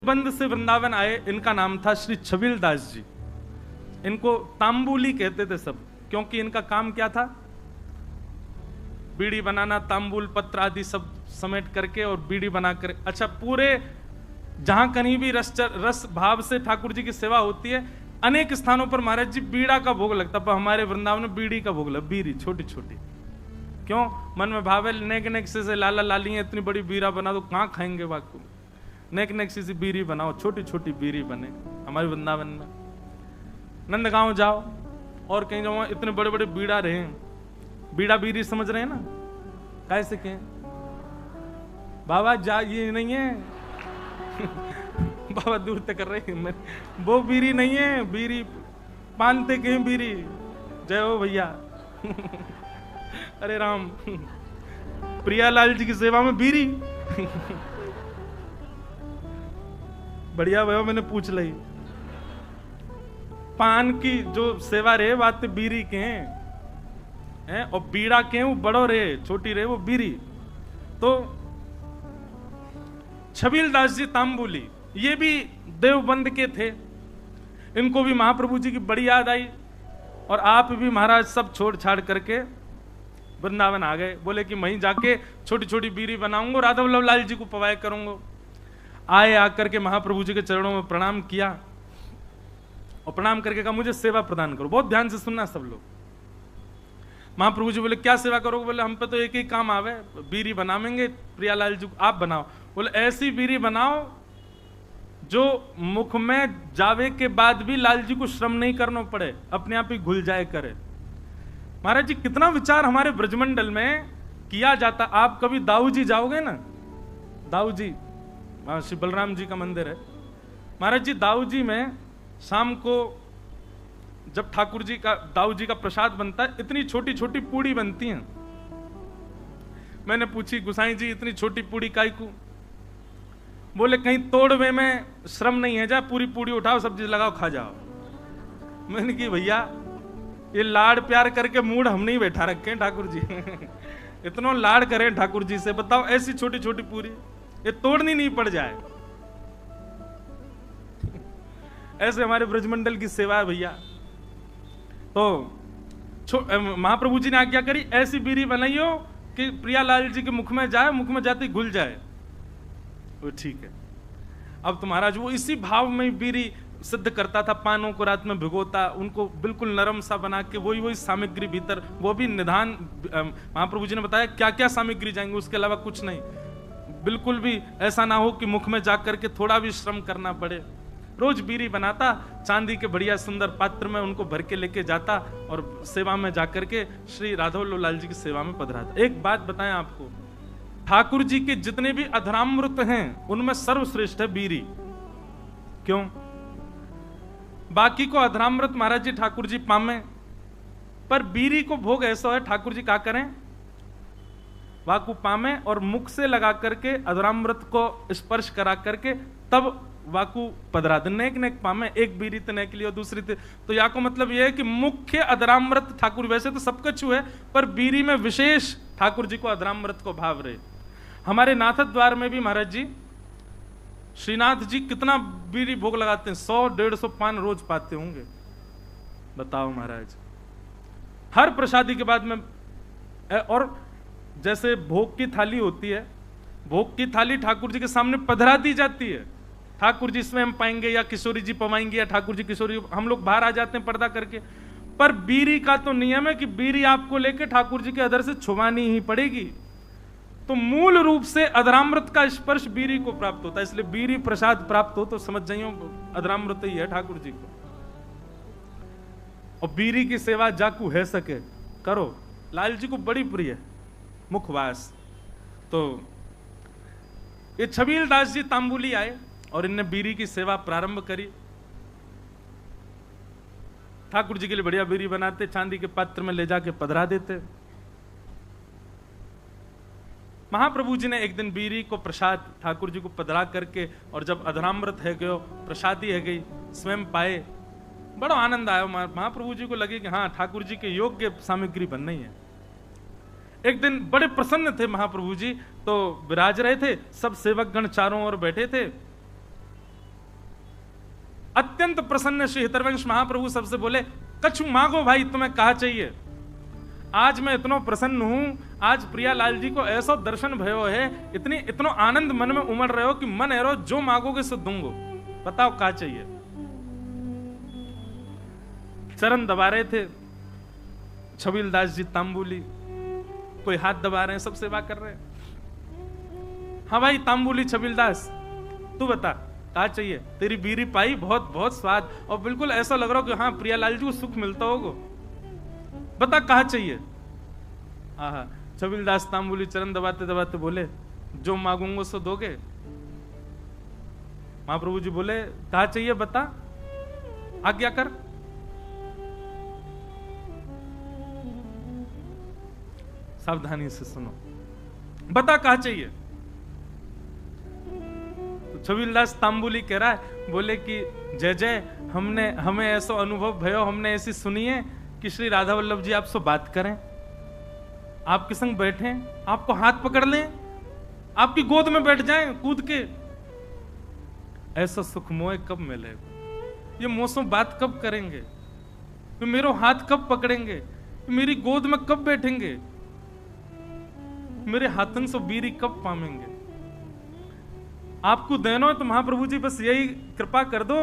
बंद से वृंदावन आए, इनका नाम था श्री छबील दास जी। इनको तांबुली कहते थे सब, क्योंकि इनका काम क्या था? बीड़ी बनाना, तांबुल पत्र आदि सब समेट करके और बीड़ी बनाकर, अच्छा, पूरे जहां कहीं भी रस भाव से ठाकुर जी की सेवा होती है, अनेक स्थानों पर महाराज जी बीड़ा का भोग लगता, पर हमारे वृंदावन में बीड़ी का भोग लगा, बीड़ी छोटी छोटी। क्यों? मन में भाव है, नेक नेक से लाला लाली है, इतनी बड़ी बीड़ा बना दो, कहां खाएंगे वाकू, नेक नेक सी बीड़ी बनाओ, छोटी छोटी बीड़ी बने। हमारे वृंदावन में नंदगांव जाओ और कहीं जाओ, इतने बड़े बड़े बीड़ा रहे, बीड़ा बीड़ी समझ रहे हैं ना, कैसे के बाबा जा, ये नहीं है बाबा दूर तक कर रहे हैं, वो बीड़ी नहीं है, बीड़ी पानते के बीड़ी। जय हो भैया अरे राम, प्रियालाल जी की सेवा में बीड़ी बढ़िया भैया, मैंने पूछ ली। पान की जो सेवा रहे बात बीड़ी के हैं, और बीड़ा के वो बड़ो रहे, छोटी रहे वो बीड़ी। तो छबील दास जी तांबुली, ये भी देवबंद के थे। इनको भी महाप्रभु जी की बड़ी याद आई, और आप भी महाराज सब छोड़ छाड़ करके वृंदावन आ गए। बोले कि वहीं जाके छोटी छोटी बीड़ी बनाऊंगा, राधा वल्लभ लाल जी को पवाए करूंगा। आए, आकर के महाप्रभु जी के चरणों में प्रणाम किया, और प्रणाम करके कहा मुझे सेवा प्रदान करो। बहुत ध्यान से सुनना सब लोग। महाप्रभु जी बोले क्या सेवा करोगे? बोले हम पे तो एक ही काम आवे, बीड़ी बनावेंगे, प्रियालाल जी आप बनाओ। बोले ऐसी बीड़ी बनाओ जो मुख में जावे के बाद भी लाल जी को श्रम नहीं करना पड़े, अपने आप ही घुल जाए करे। महाराज जी कितना विचार हमारे ब्रजमंडल में किया जाता। आप कभी दाऊ जी जाओगे ना, दाऊ जी वहां श्री बलराम जी का मंदिर है। महाराज जी दाऊ जी में शाम को जब ठाकुर जी का, दाऊ जी का प्रसाद बनता है, इतनी छोटी छोटी पूड़ी बनती हैं। मैंने पूछी गुसाई जी इतनी छोटी पूड़ी काई को? बोले कहीं तोड़वे में श्रम नहीं है, जा पूरी पूड़ी उठाओ, सब्जी लगाओ, खा जाओ। मैंने की भैया ये लाड़ प्यार करके मूड हम नहीं बैठा रखे ठाकुर जी इतना लाड़ करें ठाकुर जी से, बताओ ऐसी छोटी छोटी पूरी ये तोड़नी नहीं पड़ जाए। ऐसे हमारे ब्रजमंडल की सेवा है भैया। तो महाप्रभु जी ने आज्ञा करी, ऐसी बीड़ी बनाइयो कि प्रियालाल जी के मुख में जाए, मुख में जाते ही घुल जाए। वो ठीक है। अब तो महाराज वो इसी भाव में बीड़ी सिद्ध करता था, पानों को रात में भिगोता, उनको बिल्कुल नरम सा बना के, वही सामग्री भीतर, वो भी निधान महाप्रभु जी ने बताया क्या क्या सामग्री जाएंगे, उसके अलावा कुछ नहीं। बिल्कुल भी ऐसा ना हो कि मुख में जाकर के थोड़ा भी श्रम करना पड़े। रोज बीड़ी बनाता, चांदी के बढ़िया सुंदर पात्र में उनको भर के लेके जाता, और सेवा में जाकर के श्री राधा वल्लभ लाल जी की सेवा में पधराता। एक बात बताएं आपको, ठाकुर जी के जितने भी अधरामृत हैं उनमें सर्वश्रेष्ठ है बीड़ी। क्यों? बाकी को अधरामृत महाराज जी ठाकुर जी पामे, पर बीड़ी को भोग ऐसा है, ठाकुर जी क्या करें, वाकु पामे और मुख से लगा करके अधरामृत को स्पर्श करा करके तब वाकु पधरा दे। नेक नेक पामे, एक बीड़ी तो नेक लियो, दूसरी तो या को मतलब यह है कि मुख्य अधरामृत ठाकुर, वैसे तो सब कछु है, पर बीड़ी में विशेष ठाकुर जी को अधरामृत को भाव रहे। हमारे नाथ द्वार में भी महाराज जी, श्रीनाथ जी कितना बीड़ी भोग लगाते हैं, 100-150 पान रोज पाते होंगे, बताओ महाराज। हर प्रसादी के बाद में, और जैसे भोग की थाली होती है, भोग की थाली ठाकुर जी के सामने पधरा दी जाती है। ठाकुर जी स्वयं पाएंगे या किशोरी जी पवाएंगे, या ठाकुर जी किशोरी, हम लोग बाहर आ जाते हैं पर्दा करके। पर बीड़ी का तो नियम है कि बीड़ी आपको लेके ठाकुर जी के अधर से छुवानी ही पड़ेगी। तो मूल रूप से अधरामृत का स्पर्श बीड़ी को प्राप्त होता है, इसलिए बीड़ी प्रसाद प्राप्त हो तो समझ जाइयो अधरामृत ही है ठाकुर जी को। और बीड़ी की सेवा जाकू है सके करो, लाल जी को बड़ी प्रिय है मुखवास। तो ये छबील दास जी तांबुली आए और इनने बीड़ी की सेवा प्रारंभ करी। ठाकुर जी के लिए बढ़िया बीड़ी बनाते, चांदी के पात्र में ले जाके पधरा देते। महाप्रभु जी ने एक दिन बीड़ी को प्रसाद ठाकुर जी को पधरा करके, और जब अधरामृत है गयो, प्रसादी है गई, स्वयं पाए, बड़ा आनंद आया। महाप्रभु जी को लगे कि हाँ ठाकुर जी के योग्य सामग्री बन रही है। एक दिन बड़े प्रसन्न थे महाप्रभु जी, तो विराज रहे थे, सब सेवक गण चारों ओर बैठे थे। अत्यंत प्रसन्न श्री हितरवंश महाप्रभु सबसे बोले, कछु मांगो भाई, तुम्हें कहा चाहिए। आज मैं इतना प्रसन्न हूं, आज प्रियालाल जी को ऐसा दर्शन भयो है, इतनो आनंद मन में उमड़ रहे हो कि मन है रो जो मांगोगे सो दूंगो, बताओ क्या चाहिए। चरण दबा रहे थे छबीलदास जी तांबुली, कोई हाथ दबा रहे हैं, सब सेवा कर रहे हैं। हाँ भाई तांबुली छबीलदास, तू बता क्या चाहिए। तेरी बीरी पाई, बहुत बहुत स्वाद, और बिल्कुल ऐसा लग रहा हो कि हाँ प्रियालाल जी को सुख मिलता होगा, बता कहा चाहिए। हाँ, छबीलदास तांबुली चरण दबाते दबाते बोले, जो मांगूंगा सो दोगे। महाप्रभु जी बोले, कहा चाहिए बता, आज्ञा कर। सावधानी से सुनो, बता कहा चाहिए। तो छबीलदास तांबुली कह रहा है, बोले कि जय जय, हमें ऐसा अनुभव भयो, हमने ऐसी सुनी है कि श्री राधा वल्लभ जी आपसे बात करें, आपके संग बैठे, आपको हाथ पकड़ लें, आपकी गोद में बैठ जाएं कूद के। ऐसा सुख मोह कब मिलेगा? ये मौसम बात कब करेंगे? मेरे हाथ कब पकड़ेंगे? मेरी गोद में कब बैठेंगे? मेरे हाथन से बीरी कब पामेंगे? आपको देनो है तो महाप्रभु जी बस यही कृपा कर दो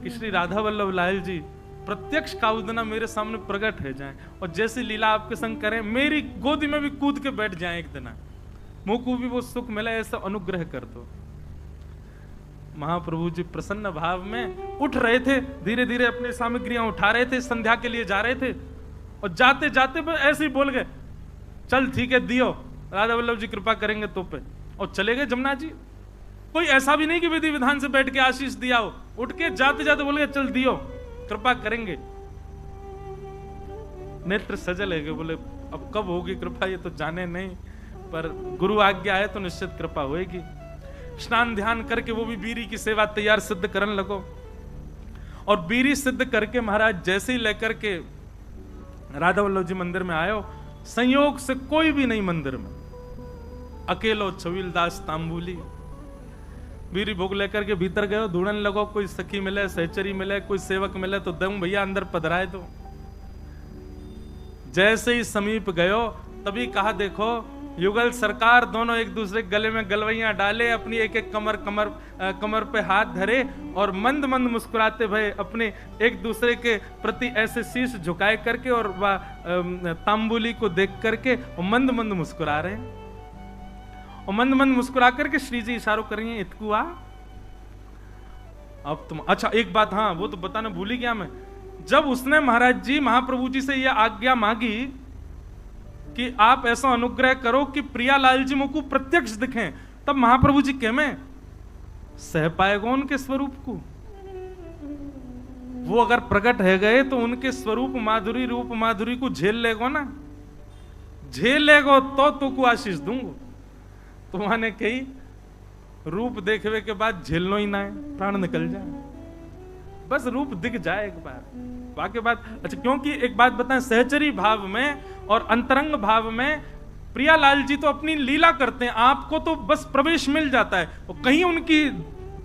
कि श्री राधा वल्लभ लाल जी प्रत्यक्ष काउदना मेरे सामने प्रकट हो जाएं, और जैसी लीला आपके संग करें, मेरी गोदी में भी कूद के बैठ जाएं एक दिन, मुंह को भी वो सुख मिले, ऐसा अनुग्रह कर दो। महाप्रभु जी प्रसन्न भाव में उठ रहे थे, धीरे धीरे अपनी सामग्रियां उठा रहे थे, संध्या के लिए जा रहे थे, और जाते जाते ऐसे ही बोल गए, चल ठीक है दियो, राधा वल्लभ जी कृपा करेंगे तो पे, और चले गए जमुना जी। कोई ऐसा भी नहीं कि विधि विधान से बैठ के आशीष दिया हो, उठ के जाते जाते बोल गए चल दियो, कृपा करेंगे। नेत्र सजल है, बोले अब कब होगी कृपा ये तो जाने नहीं, पर गुरु आज्ञा है तो निश्चित कृपा होगी। स्नान ध्यान करके वो भी बीरी की सेवा तैयार सिद्ध करने लगो, और बीरी सिद्ध करके महाराज जैसे ही लेकर के राधा वल्लभ जी मंदिर में आयो, संयोग से कोई भी नहीं मंदिर में, अकेलो छबीलदास तांबुली बीरी भोग लेकर के भीतर गए, ढूंढने लगो, कोई सखी मिले, सहचरी मिले, कोई सेवक मिले तो दऊं भैया अंदर पधराए दो। जैसे ही समीप गयो तभी कहा, देखो युगल सरकार, दोनों एक दूसरे गले में गलवैया डाले, अपनी एक एक कमर पे हाथ धरे, और मंद मंद मुस्कुराते भये अपने एक दूसरे के प्रति ऐसे शीश झुकाए करके, और वह तांबुली को देख करके मंद मंद मुस्कुरा रहे हैं, और मंद मंद मुस्कुरा करके श्री जी इशारों कर रही हैं, इतकू आ। अब तुम, अच्छा एक बात, हाँ वो तो बताना भूल ही गया मैं, जब उसने महाराज जी महाप्रभु जी से यह आज्ञा मांगी कि आप ऐसा अनुग्रह करो कि प्रियालाल जी मुझको प्रत्यक्ष दिखें, तब महाप्रभु जी कह में सह पाएगा उनके स्वरूप को। वो अगर प्रकट है गए तो उनके स्वरूप माधुरी, रूप माधुरी को झेल लेगो ना, झेल लेगो तो को आशीष दूंगो। तो माने कही रूप देखने के बाद झेलनो ही ना है, प्राण निकल जाए, बस रूप दिख जाए एक बार, बाकी बात। अच्छा, क्योंकि एक बात बताएं, सहचरी भाव में और अंतरंग भाव में प्रियालाल जी तो अपनी लीला करते हैं, आपको तो बस प्रवेश मिल जाता है, और कहीं उनकी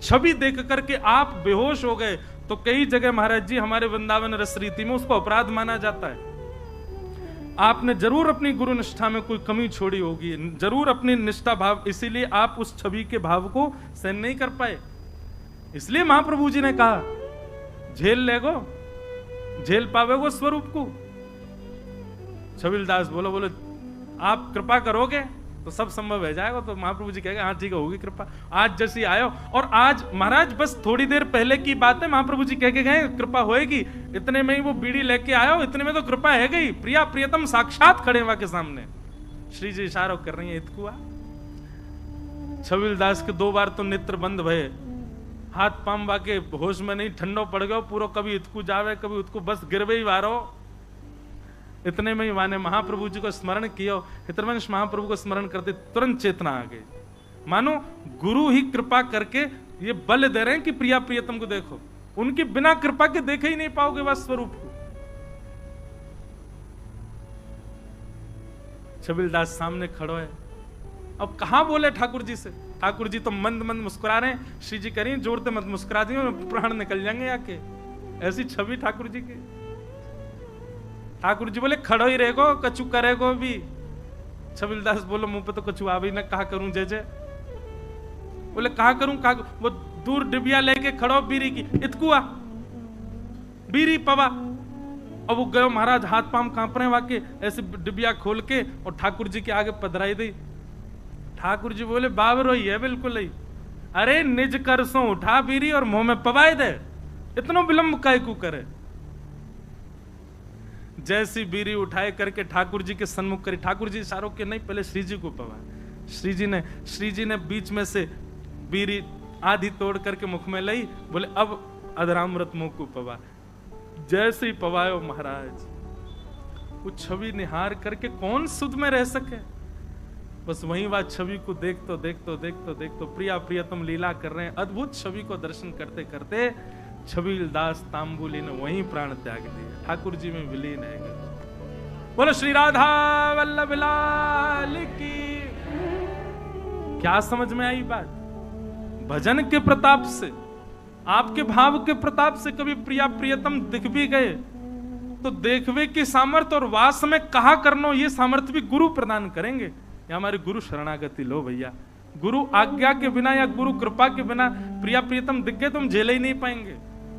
छवि देख करके आप बेहोश हो गए तो कई जगह महाराज जी हमारे वृंदावन रस रीति में उसको अपराध माना जाता है। आपने जरूर अपनी गुरु निष्ठा में कोई कमी छोड़ी होगी, जरूर अपनी निष्ठा भाव, इसीलिए आप उस छवि के भाव को सहन नहीं कर पाए। इसलिए महाप्रभु जी ने कहा झेल लेगो, झेल पावेगो स्वरूप को। छबीलदास बोले आप कृपा करोगे तो सब संभव हो जाएगा। तो महाप्रभु जी कहेंगे हाँ ठीक है, होगी कृपा। आज जैसी आयो, और आज महाराज बस थोड़ी देर पहले की बात है, महाप्रभु जी कह के गए कृपा होएगी, इतने में ही वो बीड़ी लेके आयो, इतने में तो कृपा है गई, प्रिया प्रियतम साक्षात खड़े वहां के सामने, श्री जी इशारा कर रही है इतकुआ। छबीलदास के 2 बार तो नेत्र बंद भये, हाथ पाम वाके होश में नहीं, ठंडो पड़ गयो पूरा, कभी इतकू जावे कभी उतकू, बस गिरवे ही वारो। इतने में ही माने महाप्रभु जी को स्मरण किया, हितरवंश महाप्रभु को स्मरण करते तुरंत चेतना आ गई, मानो गुरु ही कृपा करके ये बल दे रहे हैं कि प्रिया प्रियतम को देखो, उनकी बिना कृपा के देखे ही नहीं पाओगे वह स्वरूप को। छबीलदास सामने खड़ो है, अब कहां बोले ठाकुर जी से, ठाकुर जी तो मंद मंद मुस्कुरा रहे हैं। श्री जी कह रही जोर से मत मुस्कुरा दी, प्राण निकल जाएंगे आके। ऐसी छवि ठाकुर जी की। ठाकुर जी बोले खड़ो ही रहेगो, कछु करेगो भी। छबिलदास बोलो मुंह पे तो कछु आ भी ना, कहा करूं जय जय। बोले कहा करूं कहा। वो दूर डिबिया लेके खड़ो बीरी की, इतकुआ बीरी पवा। अब वो गयो महाराज, हाथ पांव कांप रहे वाके, ऐसे डिबिया खोल के और ठाकुर जी के आगे पधराई दी। ठाकुर जी बोले बाबर ही है बिल्कुल ही। अरे निज कर सो उठा बीरी और मुंह में पवाए दे, इतना विलंब काय को करे। जैसी बीरी उठाए करके ठाकुर जी के सन्मुख करी। ठाकुर जी इशारों के नहीं, पहले श्री जी को पवा। श्री जी ने बीच में से बीरी आधी तोड़ करके मुख में लाई। बोले अब अधरामृत मुंह को पवा। जैसे ही पवायो महाराज, वो छवि निहार करके कौन सुध में रह सके। बस वही बात छवि को देखतो प्रिया प्रियतम लीला कर रहे हैं। अद्भुत छवि को दर्शन करते करते छबीलदास तांबुली ने वहीं प्राण त्याग दिया, ठाकुर जी में विलीन है गए। बोलो श्री राधा वल्लभ लाल की। क्या समझ में आई बात? भजन के प्रताप से, आपके भाव के प्रताप से कभी प्रिया प्रियतम दिख भी गए तो देखवे की सामर्थ्य और वास में कहा करनो, ये सामर्थ्य भी गुरु प्रदान करेंगे। या हमारे गुरु शरणागति लो भैया। गुरु आज्ञा के बिना या गुरु कृपा के बिना प्रिया प्रियतम दिख गए तुम झेले ही नहीं पाएंगे।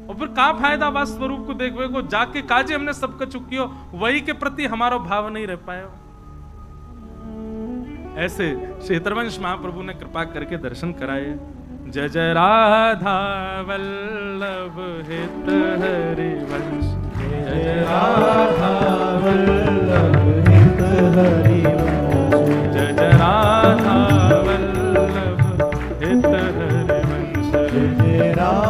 और फिर क्या फायदा वास स्वरूप को देखवे को, जाके काजे हमने सब कुछ चुकी हो, वही के प्रति हमारा भाव नहीं रह पाया। ऐसे क्षेत्रवंश महाप्रभु ने कृपा करके दर्शन कराए। जय जय राधा वल्लभ हित हरिवंश, जय जय राधा वल्लभ हित हरिवंश, जय जय राधा वल्लभ हित हरिवंश, जय जय राधा